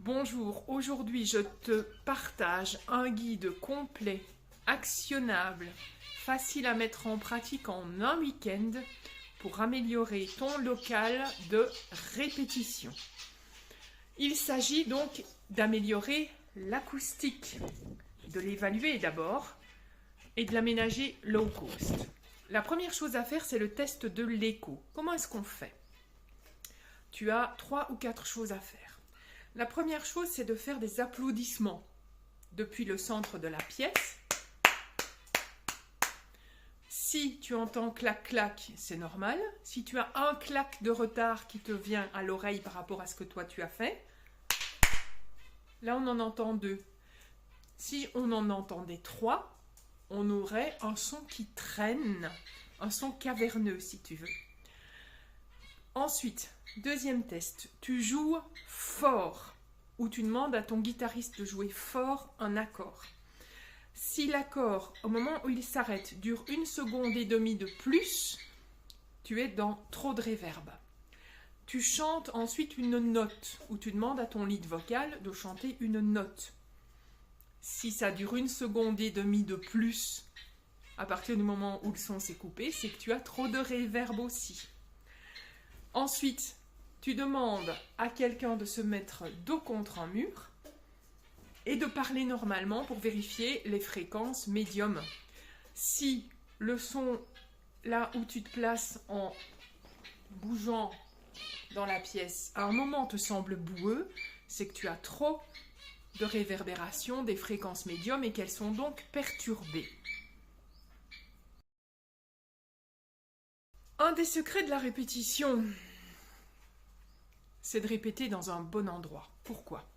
Bonjour, aujourd'hui je te partage un guide complet, actionnable, facile à mettre en pratique en un week-end pour améliorer ton local de répétition. Il s'agit donc d'améliorer l'acoustique, de l'évaluer d'abord et de l'aménager low cost. La première chose à faire, c'est le test de l'écho. Comment est-ce qu'on fait? Tu as 3 ou 4 choses à faire. La première chose, c'est de faire des applaudissements depuis le centre de la pièce. Si tu entends clac-clac, c'est normal. Si tu as un clac de retard qui te vient à l'oreille par rapport à ce que toi tu as fait, là on en entend 2. Si on en entendait 3, on aurait un son qui traîne, un son caverneux si tu veux. Ensuite, deuxième test, tu joues fort ou tu demandes à ton guitariste de jouer fort un accord. Si l'accord, au moment où il s'arrête, dure 1,5 seconde de plus, tu es dans trop de réverb. Tu chantes ensuite une note ou tu demandes à ton lead vocal de chanter une note. Si ça dure 1,5 seconde de plus, à partir du moment où le son s'est coupé, c'est que tu as trop de réverb aussi. Ensuite, tu demandes à quelqu'un de se mettre dos contre un mur et de parler normalement pour vérifier les fréquences médium. Si le son, là où tu te places en bougeant dans la pièce, à un moment te semble boueux, c'est que tu as trop de réverbération des fréquences médium et qu'elles sont donc perturbées. Un des secrets de la répétition, c'est de répéter dans un bon endroit. Pourquoi?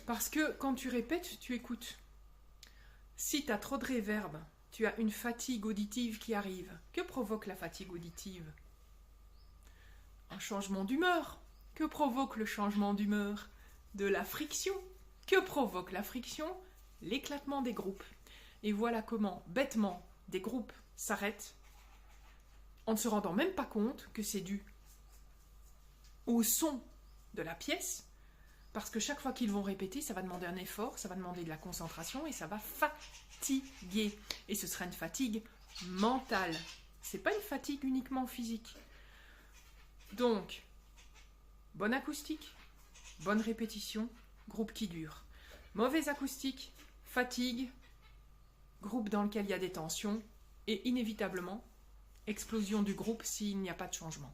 Parce que quand tu répètes, tu écoutes. Si tu as trop de réverb, tu as une fatigue auditive qui arrive. Que provoque la fatigue auditive? Un changement d'humeur. Que provoque le changement d'humeur? De la friction. Que provoque la friction? L'éclatement des groupes. Et voilà comment, bêtement, des groupes s'arrêtent en ne se rendant même pas compte que c'est dû au son de la pièce, parce que chaque fois qu'ils vont répéter, ça va demander un effort, ça va demander de la concentration et ça va fatiguer. Et ce sera une fatigue mentale. C'est pas une fatigue uniquement physique. Donc, bonne acoustique, bonne répétition, groupe qui dure. Mauvaise acoustique, fatigue, groupe dans lequel il y a des tensions et inévitablement explosion du groupe s'il n'y a pas de changement.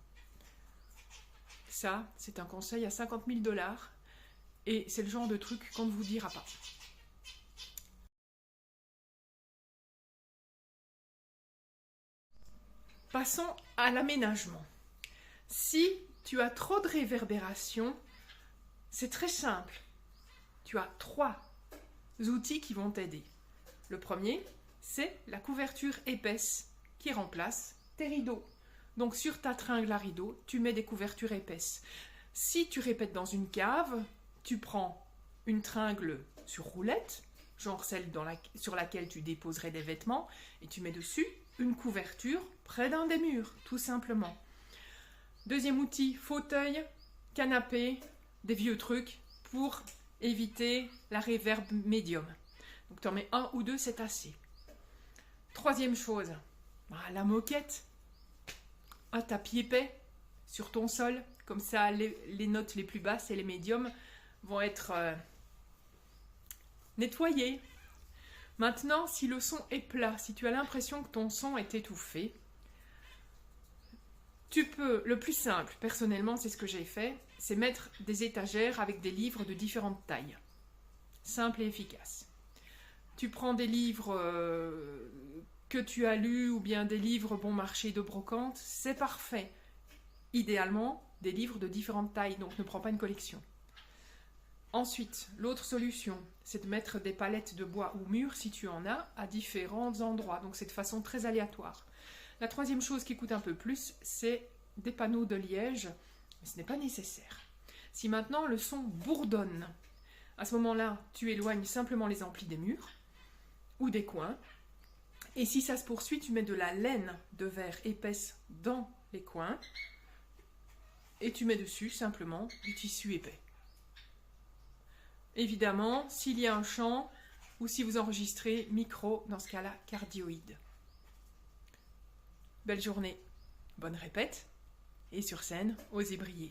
Ça, c'est un conseil à 50 000 $. Et c'est le genre de truc qu'on ne vous dira pas. Passons à l'aménagement. Si tu as trop de réverbération, c'est très simple. Tu as 3 outils qui vont t'aider. Le premier, c'est la couverture épaisse qui remplace tes rideaux. Donc sur ta tringle à rideaux, tu mets des couvertures épaisses. Si tu répètes dans une cave, tu prends une tringle sur roulette, genre celle sur laquelle tu déposerais des vêtements, et tu mets dessus une couverture près d'un des murs, tout simplement. Deuxième outil, fauteuil, canapé, des vieux trucs pour éviter la réverb médium. Donc tu en mets 1 ou 2, c'est assez. Troisième chose, la moquette. Un tapis épais sur ton sol, comme ça les notes les plus basses et les médiums vont être nettoyées. Maintenant, si le son est plat, si tu as l'impression que ton son est étouffé, tu peux, le plus simple, personnellement c'est ce que j'ai fait, c'est mettre des étagères avec des livres de différentes tailles. Simple et efficace. Tu prends des livres que tu as lus ou bien des livres bon marché de brocante, c'est parfait. Idéalement, des livres de différentes tailles, donc ne prends pas une collection. Ensuite, l'autre solution, c'est de mettre des palettes de bois ou mûres, si tu en as, à différents endroits. Donc c'est de façon très aléatoire. La troisième chose qui coûte un peu plus, c'est des panneaux de liège, mais ce n'est pas nécessaire. Si maintenant le son bourdonne, à ce moment-là, tu éloignes simplement les amplis des murs ou des coins. Et si ça se poursuit, tu mets de la laine de verre épaisse dans les coins et tu mets dessus simplement du tissu épais. Évidemment, s'il y a un chant ou si vous enregistrez micro, dans ce cas-là, cardioïde. Belle journée, bonne répète et sur scène, osez briller.